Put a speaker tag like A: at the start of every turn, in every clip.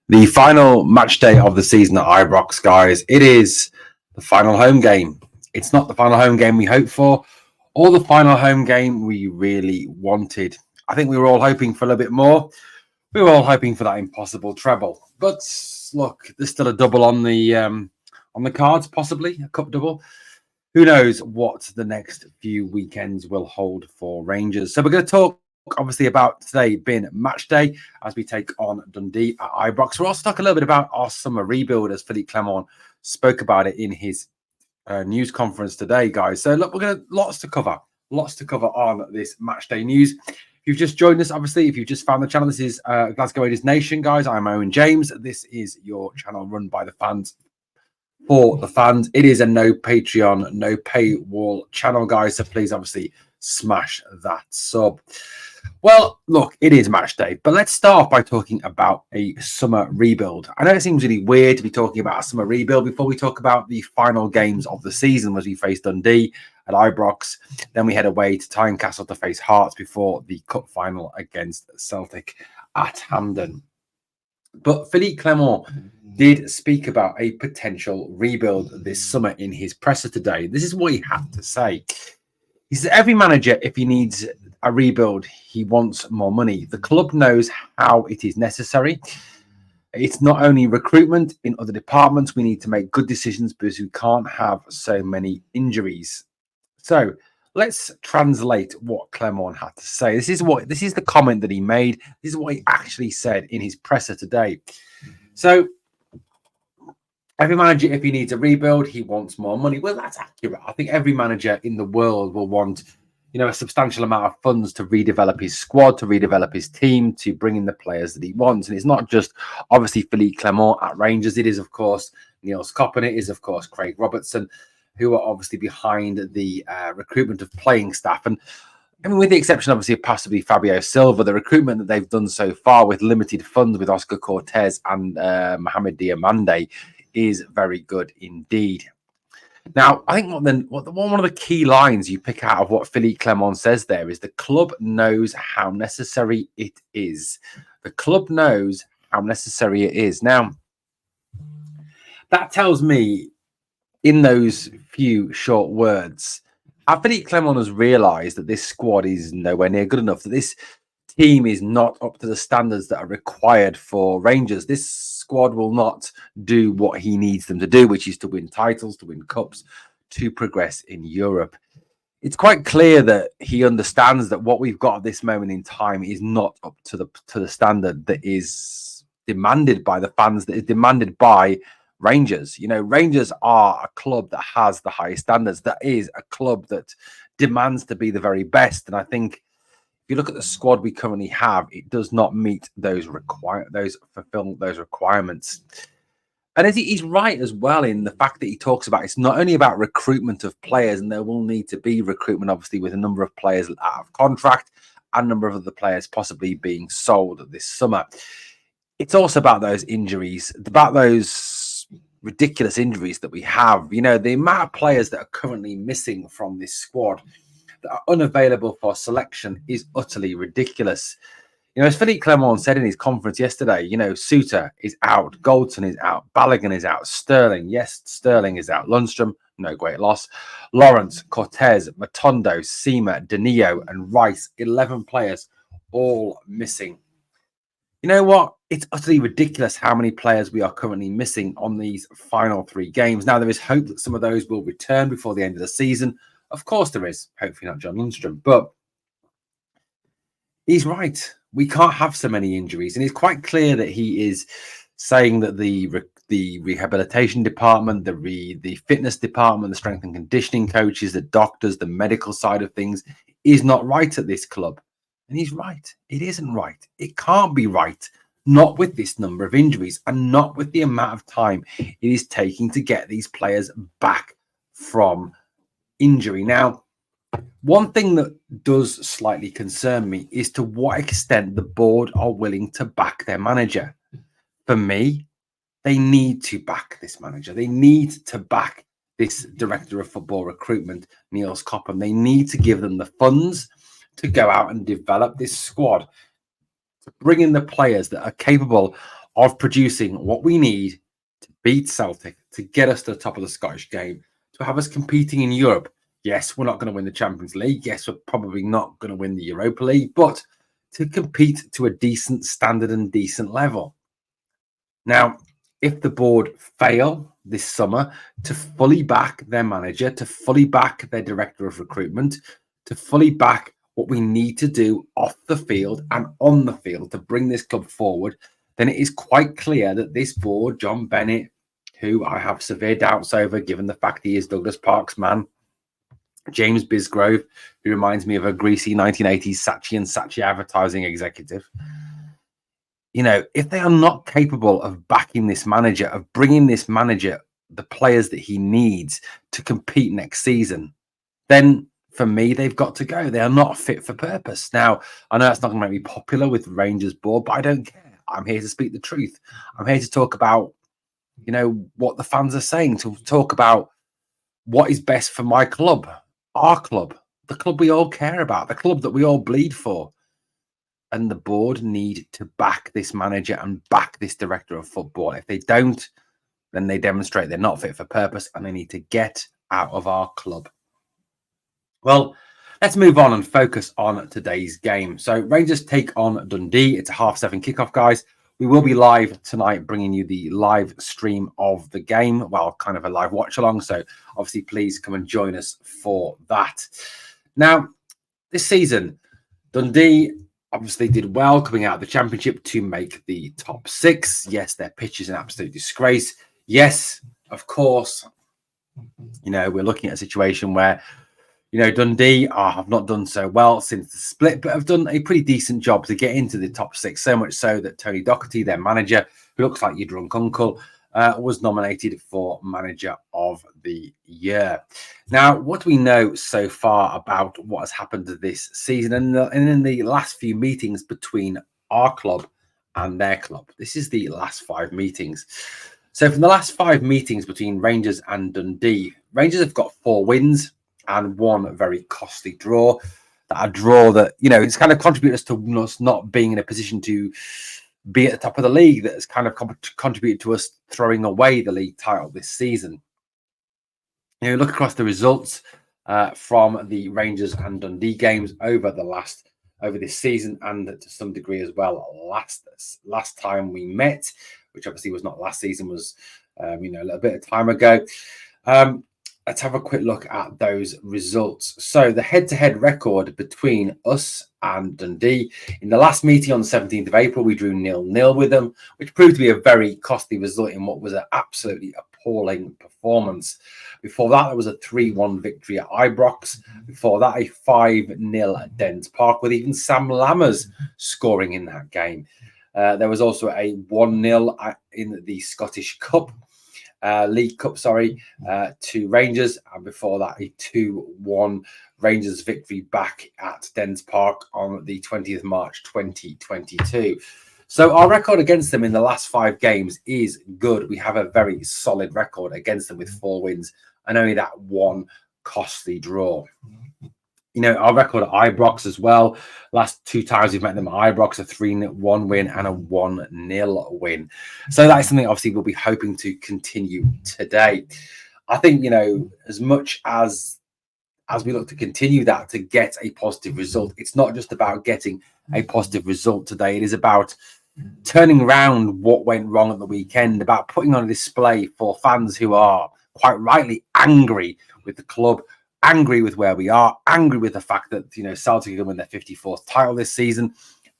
A: The final match day of the season at Ibrox, guys. It is the final home game. It's not the final home game we hoped for, or the final home game we really wanted. I think we were all hoping for a little bit more. We were all hoping for that impossible treble. But look, there's still a double on the cards, possibly a cup double. Who knows what the next few weekends will hold for Rangers. So we're going to talk obviously about today being match day as we take on Dundee at Ibrox. We'll also talk a little bit about our summer rebuild as Phillipe Clement spoke about it in his news conference today, guys. So look, we're going to lots to cover on this match day news. If you've just joined us, obviously, if you've just found the channel, this is Glasgow Rangers Nation, guys. I'm Owen James. This is your channel run by the fans for the fans. It is a no Patreon, no paywall channel, guys. So please, obviously, smash that sub. Well, look, it is match day, but let's start by talking about a summer rebuild. I know it seems really weird to be talking about a summer rebuild before we talk about the final games of the season as we face Dundee at Ibrox. Then we head away to Tynecastle to face Hearts before the cup final against Celtic at Hampden. But Phillipe Clement did speak about a potential rebuild this summer in his presser today. This is what he had to say. He says, every manager, if he needs a rebuild, he wants more money. The club knows how it is necessary. It's not only recruitment. In other departments, we need to make good decisions because we can't have so many injuries. So let's translate what Clement had to say. This is the comment that he made. This is what he actually said in his presser today. So every manager, if he needs a rebuild, he wants more money. Well, that's accurate. I think every manager in the world will want, a substantial amount of funds to redevelop his squad, to redevelop his team, to bring in the players that he wants. And it's not just, obviously, Phillipe Clement at Rangers. It is, of course, Niels Koppen. It is, of course, Craig Robertson, who are obviously behind the recruitment of playing staff. And I mean, with the exception, obviously, of possibly Fabio Silva, the recruitment that they've done so far with limited funds with Oscar Cortez and Mohamed Diamande is very good indeed. Now, I think one of the key lines you pick out of what Phillipe Clement says there is the club knows how necessary it is. The club knows how necessary it is. Now, that tells me in those few short words, Phillipe Clement has realised that this squad is nowhere near good enough, that this team is not up to the standards that are required for Rangers. This squad will not do what he needs them to do, which is to win titles, to win cups, to progress in Europe. It's quite clear that he understands that what we've got at this moment in time is not up to the standard that is demanded by the fans, that is demanded by Rangers. Rangers are a club that has the highest standards. That is a club that demands to be the very best. And I think if you look at the squad we currently have, it does not meet fulfill those requirements. And he's right as well in the fact that he talks about it's not only about recruitment of players, and there will need to be recruitment, obviously, with a number of players out of contract and a number of other players possibly being sold this summer. It's also about those injuries, about those ridiculous injuries that we have. The amount of players that are currently missing from this squad that are unavailable for selection is utterly ridiculous. As Phillipe Clement said in his conference yesterday, Suter is out, Goldson is out, Balogun is out, Sterling is out, Lundstrom, no great loss, Lawrence, Cortez, Matondo, Seema, Danilo, and Rice, 11 players, all missing. You know what? It's utterly ridiculous how many players we are currently missing on these final 3 games. Now, there is hope that some of those will return before the end of the season. Of course there is. Hopefully not John Lundstrom. But he's right. We can't have so many injuries. And it's quite clear that he is saying that the rehabilitation department, the fitness department, the strength and conditioning coaches, the doctors, the medical side of things is not right at this club. And he's right. It isn't right. It can't be right. Not with this number of injuries and not with the amount of time it is taking to get these players back from injury. Now, one thing that does slightly concern me is to what extent the board are willing to back their manager. For me, they need to back this manager. They need to back this director of football recruitment, Niels Koppen. They need to give them the funds to go out and develop this squad, to bring in the players that are capable of producing what we need to beat Celtic, to get us to the top of the Scottish game, to have us competing in Europe. Yes, we're not going to win the Champions League. Yes, we're probably not going to win the Europa League, but to compete to a decent standard and decent level. Now, if the board fail this summer to fully back their manager, to fully back their director of recruitment, to fully back what we need to do off the field and on the field to bring this club forward, then it is quite clear that this board, John Bennett, who I have severe doubts over, given the fact he is Douglas Park's man, James Bisgrove, who reminds me of a greasy 1980s Saatchi and Saatchi advertising executive. You know, if they are not capable of backing this manager, of bringing this manager the players that he needs to compete next season, then for me, they've got to go. They are not fit for purpose. Now, I know that's not going to make me popular with the Rangers board, but I don't care. I'm here to speak the truth. I'm here to talk about, you know, what the fans are saying, to talk about what is best for my club, our club, the club we all care about, the club that we all bleed for. And the board need to back this manager and back this director of football. If they don't, then they demonstrate they're not fit for purpose and they need to get out of our club. Well, let's move on and focus on today's game. So Rangers take on Dundee. It's a 7:30 kickoff, guys. We will be live tonight, bringing you the live stream of the game. Well, kind of a live watch along. So obviously, please come and join us for that. Now, this season, Dundee obviously did well coming out of the Championship to make the top 6. Yes, their pitch is an absolute disgrace. Yes, of course, you know, we're looking at a situation where, you know, Dundee have not done so well since the split, but have done a pretty decent job to get into the top 6, so much so that Tony Docherty, their manager, who looks like your drunk uncle, was nominated for Manager of the Year. Now, what do we know so far about what has happened this season and in the last few meetings between our club and their club? This is the last 5 meetings. So from the last 5 meetings between Rangers and Dundee, Rangers have got 4 wins and 1 very costly draw. A draw that, you know, it's kind of contributed to us not being in a position to be at the top of the league. That has kind of contributed to us throwing away the league title this season. You know, look across the results from the Rangers and Dundee games over this season, and to some degree as well last time we met, which obviously was not last season, was you know, a little bit of time ago. Let's have a quick look at those results. So the head-to-head record between us and Dundee. In the last meeting on the 17th of April, we drew 0-0 with them, which proved to be a very costly result in what was an absolutely appalling performance. Before that, there was a 3-1 victory at Ibrox. Before that, a 5-0 at Dens Park, with even Sam Lammers scoring in that game. There was also a 1-0 in the Scottish Cup. League Cup, to Rangers, and before that a 2-1 Rangers victory back at Dens Park on the 20th of March 2022. So our record against them in the last 5 games is good. We have a very solid record against them with 4 wins and only that 1 costly draw. You know, our record at Ibrox as well. Last 2 times we've met them at Ibrox, a 3-1 win and a 1-0 win. So that is something obviously we'll be hoping to continue today. I think, you know, as much as we look to continue that to get a positive result, it's not just about getting a positive result today. It is about turning around what went wrong at the weekend, about putting on a display for fans who are quite rightly angry with the club, angry with where we are, angry with the fact that, you know, Celtic are going to win their 54th title this season,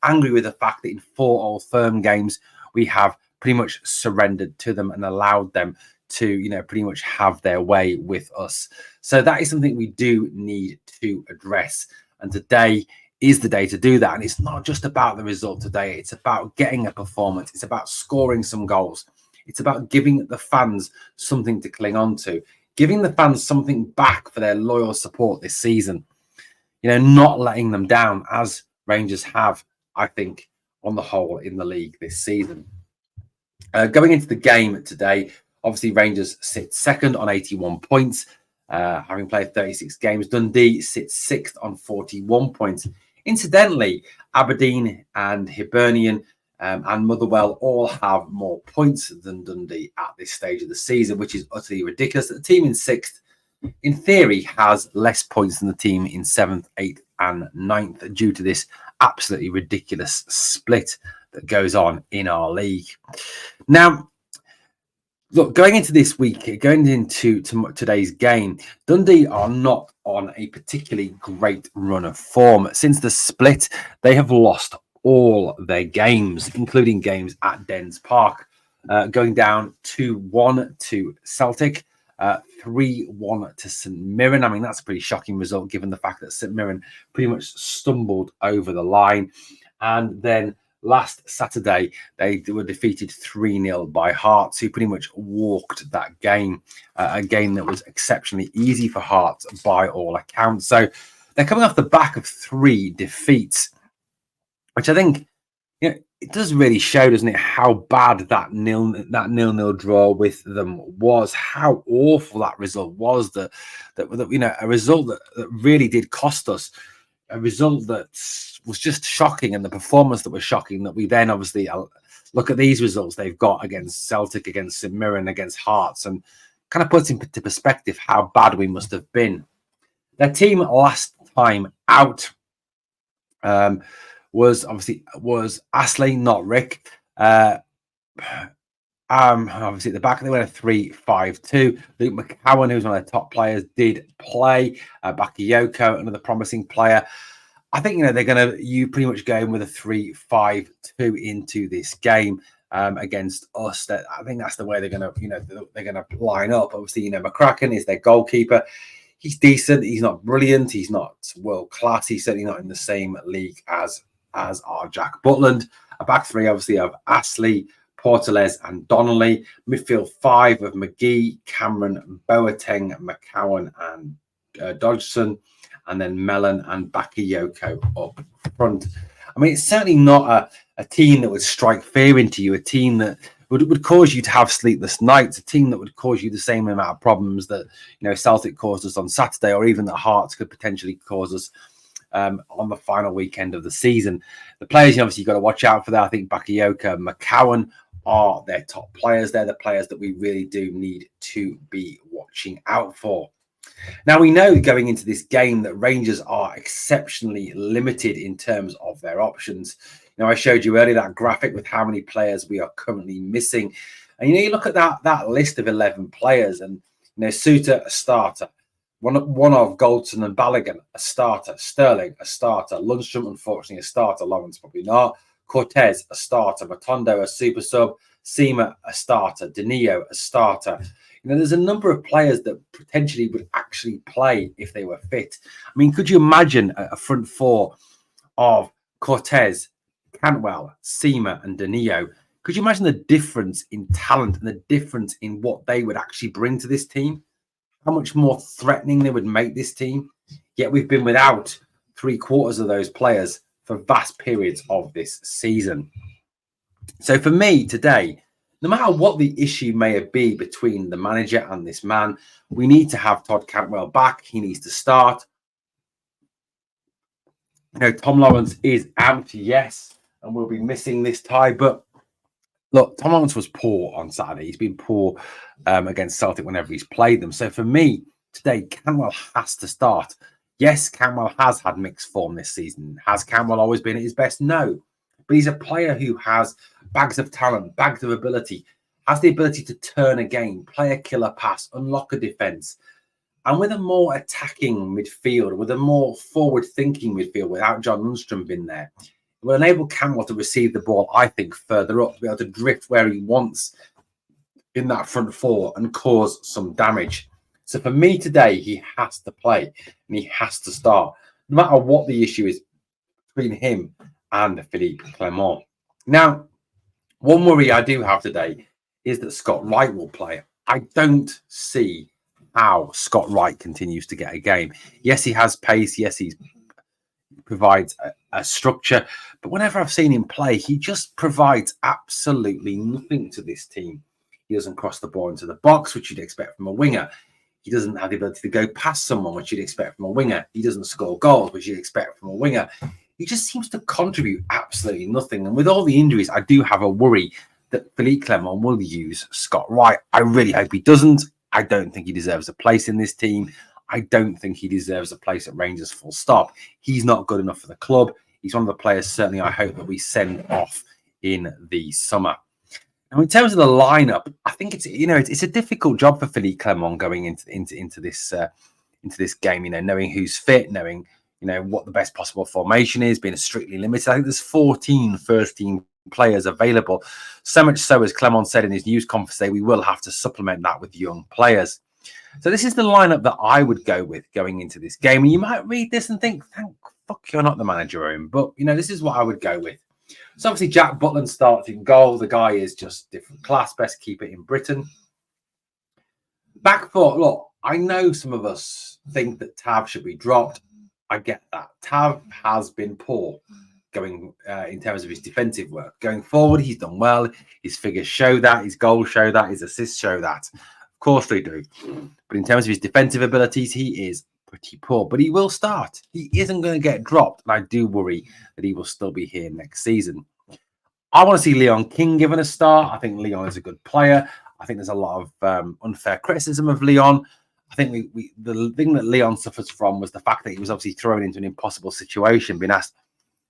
A: angry with the fact that in 4 Old Firm games we have pretty much surrendered to them and allowed them to, you know, pretty much have their way with us. So that is something we do need to address, and today is the day to do that. And it's not just about the result today, it's about getting a performance, it's about scoring some goals, it's about giving the fans something to cling on to, giving the fans something back for their loyal support this season. You know, not letting them down, as Rangers have, I think, on the whole in the league this season. Going into the game today, obviously Rangers sit second on 81 points, having played 36 games. Dundee sits 6th on 41 points. Incidentally, Aberdeen and Hibernian and Motherwell all have more points than Dundee at this stage of the season, which is utterly ridiculous. The team in 6th, in theory, has less points than the team in 7th, 8th and 9th due to this absolutely ridiculous split that goes on in our league. Now, look, going into this week, going into today's game, Dundee are not on a particularly great run of form. Since the split, they have lost all their games, including games at Dens Park, going down 2-1 to Celtic, 3-1 to St Mirren. I mean, that's a pretty shocking result given the fact that St Mirren pretty much stumbled over the line. And then last Saturday, they were defeated 3-0 by Hearts, who pretty much walked that game, a game that was exceptionally easy for Hearts by all accounts. So they're coming off the back of 3 defeats, which I think, you know, it does really show, doesn't it, how bad that nil-nil draw with them was, how awful that result was, that you know, a result that really did cost us, a result that was just shocking, and the performance that was shocking, that we then obviously look at these results they've got against Celtic, against St Mirren, against Hearts, and kind of puts into perspective how bad we must have been. Their team last time out was Astley, not Rick. Obviously at the back they went a 3-5-2. Luke McCowan, who's one of their top players, did play. Bakayoko, another promising player. I think, you know, they're going to pretty much going with a 3-5-2 into this game against us. That I think that's the way they're going to, you know, they're going to line up. Obviously, you know, McCracken is their goalkeeper. He's decent. He's not brilliant. He's not world class. He's certainly not in the same league as our Jack Butland. A back 3, obviously, of Astley, Portales and Donnelly. Midfield 5 of McGee, Cameron, Boateng, McCowan and Dodgson. And then Mellon and Bakayoko up front. I mean, it's certainly not a team that would strike fear into you, a team that would cause you to have sleepless nights, a team that would cause you the same amount of problems that, you know, Celtic caused us on Saturday, or even that Hearts could potentially cause us on the final weekend of the season. The players, you obviously got to watch out for that. I think Bakayoko and McCowan are their top players. They're the players that we really do need to be watching out for. Now, we know going into this game that Rangers are exceptionally limited in terms of their options. Now, I showed you earlier that graphic with how many players we are currently missing. And, you know, you look at that list of 11 players, and, you know, Suter, a starter. One of Goldson and Balogun, a starter. Sterling, a starter. Lundstrom, unfortunately, a starter. Lawrence, probably not. Cortez, a starter. Matondo, a super sub. Seema, a starter. Danilo, a starter. You know, there's a number of players that potentially would actually play if they were fit. I mean, could you imagine a front 4 of Cortez, Cantwell, Seema and Danilo? Could you imagine the difference in talent and the difference in what they would actually bring to this team? How much more threatening they would make this team? Yet we've been without 3/4 of those players for vast periods of this season. So for me today, no matter what the issue may be between the manager and this man, we need to have Todd Canwell back. He needs to start. You know, Tom Lawrence is out, yes, and we'll be missing this tie. But look, Tom Lawrence was poor on Saturday. He's been poor against Celtic whenever he's played them. So for me today, Canwell has to start. Yes, Canwell has had mixed form this season. Has Canwell always been at his best? No. But he's a player who has bags of talent, bags of ability, has the ability to turn a game, play a killer pass, unlock a defence. And with a more attacking midfield, with a more forward-thinking midfield, without John Lundstrom being there, it will enable Canwell to receive the ball, I think, further up, to be able to drift where he wants in that front 4 and cause some damage. So for me today, he has to play and he has to start, no matter what the issue is between him and Phillipe Clement. Now, one worry I do have today is that Scott Wright will play. I don't see how Scott Wright continues to get a game. Yes, he has pace. Yes, he provides a structure. But whenever I've seen him play, he just provides absolutely nothing to this team. He doesn't cross the ball into the box, which you'd expect from a winger. He doesn't have the ability to go past someone, which you'd expect from a winger. He doesn't score goals, which you'd expect from a winger. he just seems to contribute absolutely nothing. And with all the injuries, I do have a worry that Phillipe Clement will use Scott Wright. I really hope he doesn't. I don't think he deserves a place in this team. I don't think he deserves a place at Rangers, full stop. He's not good enough for the club. He's one of the players, certainly, I hope that we send off in the summer. Now, in terms of the lineup, I think it's a difficult job for Phillipe Clement going into this game. Knowing who's fit, knowing what the best possible formation is, being strictly limited. I think there's 14 first-team players available. So much so, as Clement said in his news conference today, we will have to supplement that with young players. So this is the lineup that I would go with going into this game. And you might read this and think, thank fuck you're not the manager, Owen. But, this is what I would go with. So obviously Jack Butland starts in goal. The guy is just different class, best keeper in Britain. Back four, look, I know some of us think that Tav should be dropped. I get that. Tav has been poor going in terms of his defensive work. Going forward, he's done well. His figures show that. His goals show that. His assists show that. Of course they do. But in terms of his defensive abilities, he is pretty poor. But he will start. He isn't going to get dropped. And I do worry that he will still be here next season. I want to see Leon King given a start. I think Leon is a good player. I think there's a lot of unfair criticism of Leon. I think the thing that Leon suffers from was the fact that he was obviously thrown into an impossible situation, being asked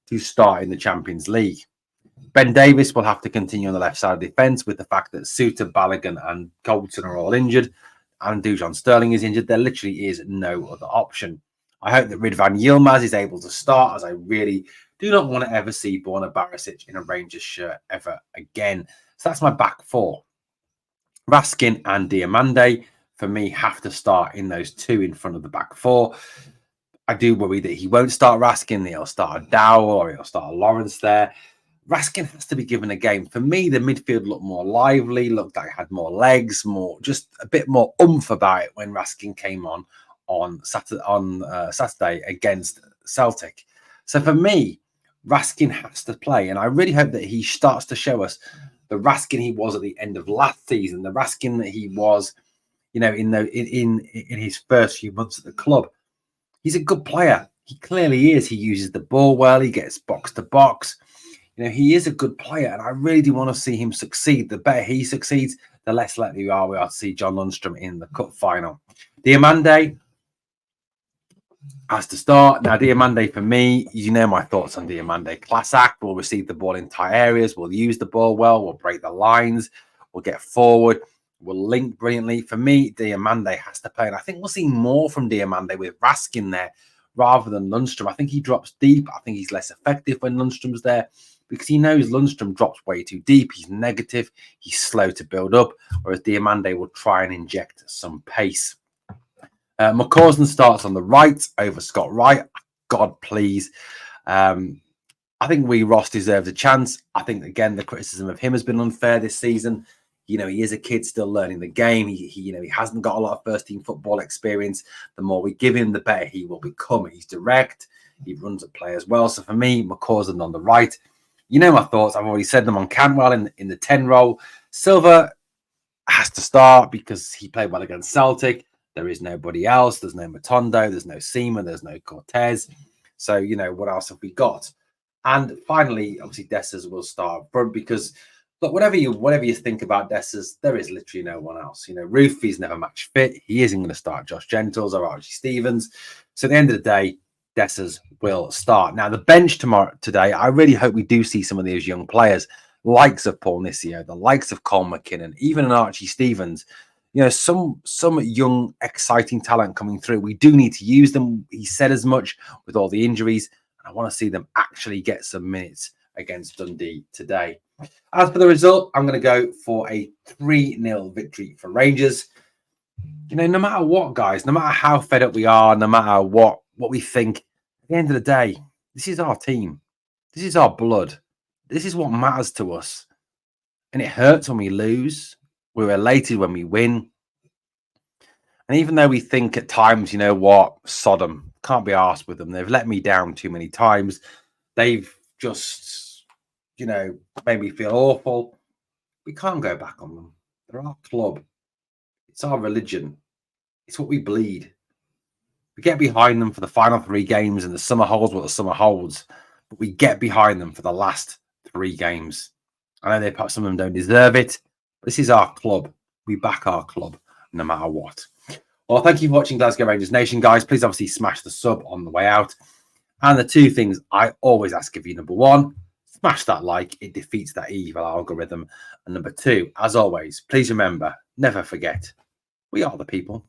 A: to start in the Champions League. Ben Davies will have to continue on the left side of the defence with the fact that Suter, Balogun and Goldson are all injured and Dujon Sterling is injured. There literally is no other option. I hope that Ridvan Yilmaz is able to start, as I really do not want to ever see Borna Barisic in a Rangers shirt ever again. So that's my back four. Raskin and Diomande, for me, have to start in those two in front of the back four. I do worry that he won't start Raskin. He'll start a Dowell or he'll start a Lawrence there. Raskin has to be given a game. For me, the midfield looked more lively, looked like it had more legs, just a bit more oomph about it when Raskin came on Saturday against Celtic. So for me, Raskin has to play, and I really hope that he starts to show us the Raskin he was at the end of last season, the Raskin that he was, in his first few months at the club. He's a good player. He clearly is. He uses the ball well. He gets box to box. He is a good player, and I really do want to see him succeed. The better he succeeds, the less likely we are to see John Lundstrom in the cup final. Diomande has to start. Now, Diomande, for me, my thoughts on Diomande. Class act, will receive the ball in tight areas, will use the ball well, will break the lines, will get forward, will link brilliantly. For me, Diomande has to play, and I think we'll see more from Diomande with Raskin there rather than Lundstrom. I think he drops deep. I think he's less effective when Lundstrom's there because he knows Lundstrom drops way too deep. He's negative. He's slow to build up, whereas Diomande will try and inject some pace. McCausland starts on the right over Scott Wright. God, please. I think Ross deserves a chance. I think, again, the criticism of him has been unfair this season. He is a kid still learning the game. He hasn't got a lot of first-team football experience. The more we give him, the better he will become. He's direct. He runs at play as well. So for me, McCausland on the right. My thoughts. I've already said them on Canwell in the 10 role. Silva has to start because he played well against Celtic. There is nobody else. There's no Matondo. There's no Seaman. There's no Cortez. So, what else have we got? And finally, obviously, Dessers will start front because, look, whatever you think about Dessers, there is literally no one else. Roofy's never match fit. He isn't going to start Josh Gentles or Archie Stevens. So at the end of the day, Dessers will start. Now, the bench today, I really hope we do see some of these young players, likes of Paul Nisio, the likes of Cole McKinnon, even an Archie Stevens. Some young, exciting talent coming through. We do need to use them. He said as much with all the injuries. I want to see them actually get some minutes against Dundee today. As for the result, I'm going to go for a 3-0 victory for Rangers. No matter what, guys, no matter how fed up we are, no matter what we think, at the end of the day, this is our team. This is our blood. This is what matters to us. And it hurts when we lose. We're elated when we win. And even though we think at times, Sodom, can't be arsed with them. They've let me down too many times. They've just, made me feel awful. We can't go back on them. They're our club. It's our religion. It's what we bleed. We get behind them for the final 3 games and the summer holds what the summer holds. but we get behind them for the last 3 games. I know some of them don't deserve it. This is our club. We back our club no matter what. Well, thank you for watching Glasgow Rangers Nation, guys. Please obviously smash the sub on the way out. And the 2 things I always ask of you: number 1, smash that like. It defeats that evil algorithm. And number 2, as always, please remember, never forget, we are the people.